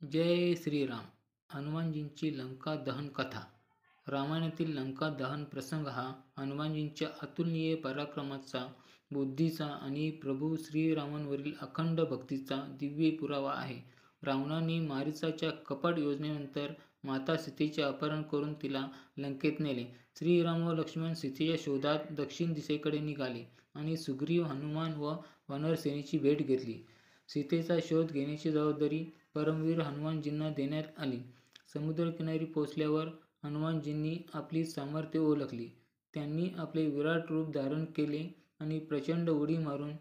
जय श्रीराम. हनुमानजींची लंका दहन कथा. रामायणातील लंका दहन प्रसंग हा हनुमानजींच्या अतुलनीय पराक्रमाचा, बुद्धीचा आणि प्रभू श्रीरामांवरील अखंड भक्तीचा दिव्य पुरावा आहे. रावणाने मारीचाच्या कपट योजनेनंतर माता सीतेचे अपहरण करून तिला लंकेत नेले. श्रीराम व लक्ष्मण सीतेच्या शोधात दक्षिण दिशेकडे निघाले आणि सुग्रीव, हनुमान व वानरसेनेची भेट घेतली. सीतेचा शोध घेण्याची जबाबदारी परमवीर हनुमानजींना देण्यात आली. समुद्रकिनारी पोहोचल्यावर हनुमानजींनी आपली सामर्थ्य ओळखली. त्यांनी आपले विराट रूप धारण केले आणि प्रचंड उडी मारून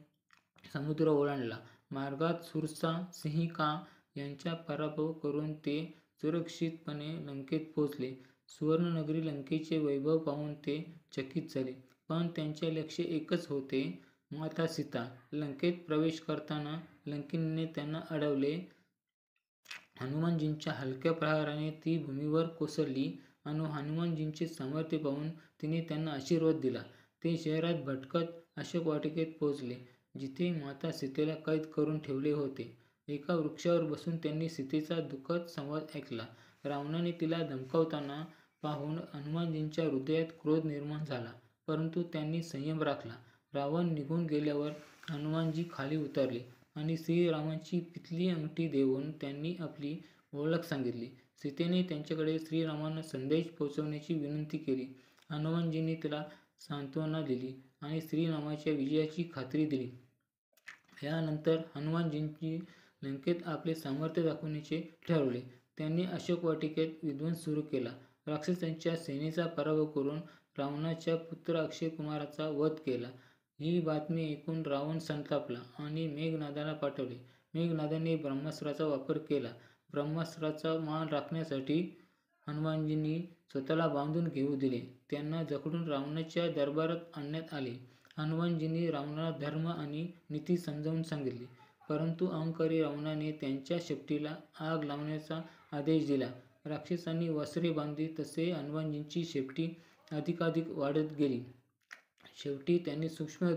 समुद्र ओलांडला. मार्गात सुरसा, सिंहिका यांचा पराभव करून ते सुरक्षितपणे लंकेत पोहोचले. सुवर्णनगरी लंकेचे वैभव पाहून ते चकित झाले, पण त्यांचे लक्ष एकच होते, माता सीता. लंकेत प्रवेश करताना लंकिनीने त्यांना अडवले. हनुमानजींच्या हलक्या प्रहाराने ती भूमीवर कोसळली आणि हनुमानजींचे सामर्थ्य पाहून तिने त्यांना आशीर्वाद दिला. ते शहरात भटकत अशोक वाटिकेत पोहोचले, जिथे माता सीतेला कैद करून ठेवले होते. एका वृक्षावर बसून त्यांनी सीतेचा दुःखद संवाद ऐकला. रावणाने तिला धमकावताना पाहून हनुमानजींच्या हृदयात क्रोध निर्माण झाला, परंतु त्यांनी संयम राखला. रावण निघून गेल्यावर हनुमानजी खाली उतरले आणि श्रीरामांची पितळी अंगठी देऊन त्यांनी आपली ओळख सांगितली. सीतेने त्यांच्याकडे श्रीरामांना संदेश पोहोचवण्याची विनंती केली. हनुमानजींनी तिला सांत्वना दिली आणि श्रीरामाच्या विजयाची खात्री दिली. यानंतर हनुमानजींनी लंकेत आपले सामर्थ्य दाखवण्याचे ठरवले. त्यांनी अशोक वाटिकेत विध्वंस सुरू केला. राक्षसांच्या सेनेचा पराभव करून रावणाच्या पुत्र अक्षय कुमाराचा वध केला. ही बातमी ऐकून रावण संतापला आणि मेघनादाला पाठवले. मेघनादाने ब्रह्मास्त्राचा वापर केला. ब्रह्मास्त्राचा मान राखण्यासाठी हनुमानजींनी स्वतःला बांधून घेऊ दिले. त्यांना जखडून रावणाच्या दरबारात आणण्यात आले. हनुमानजींनी रावणाला धर्म आणि नीती समजावून सांगितली, परंतु अहंकारी रावणाने त्यांच्या शेपटीला आग लावण्याचा आदेश दिला. राक्षसांनी वस्त्रे बांधली तसे हनुमानजींची शेपटी अधिकाधिक वाढत गेली. शेवटी त्यांनी सूक्ष्म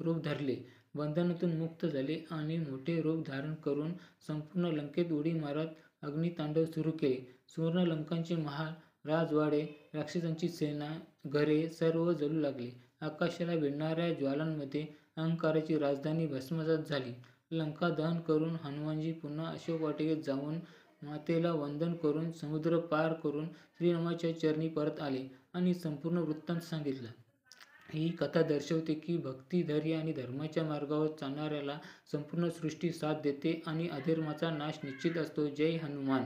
रूप धरले, बंधनातून मुक्त झाले आणि मोठे रूप धारण करून संपूर्ण लंकेत उडी मारत अग्नितांडव सुरू केले. सुवर्ण लंकांचे महाल, राजवाडे, राक्षसांची सेना, घरे सर्व जळू लागले. आकाशाला भिडणाऱ्या ज्वालांमध्ये अहंकाराची राजधानी भस्मसात झाली. लंका दहन करून हनुमानजी पुन्हा अशोक वाटिकेत जाऊन मातेला वंदन करून समुद्र पार करून श्रीरामाच्या चरणी परत आले आणि संपूर्ण वृत्तांत सांगितला. ही कथा दर्शवते की भक्ती, धैर्य आणि धर्माच्या मार्गावर चालणाऱ्याला संपूर्ण सृष्टी साथ देते आणि अधर्माचा नाश निश्चित असतो. जय हनुमान.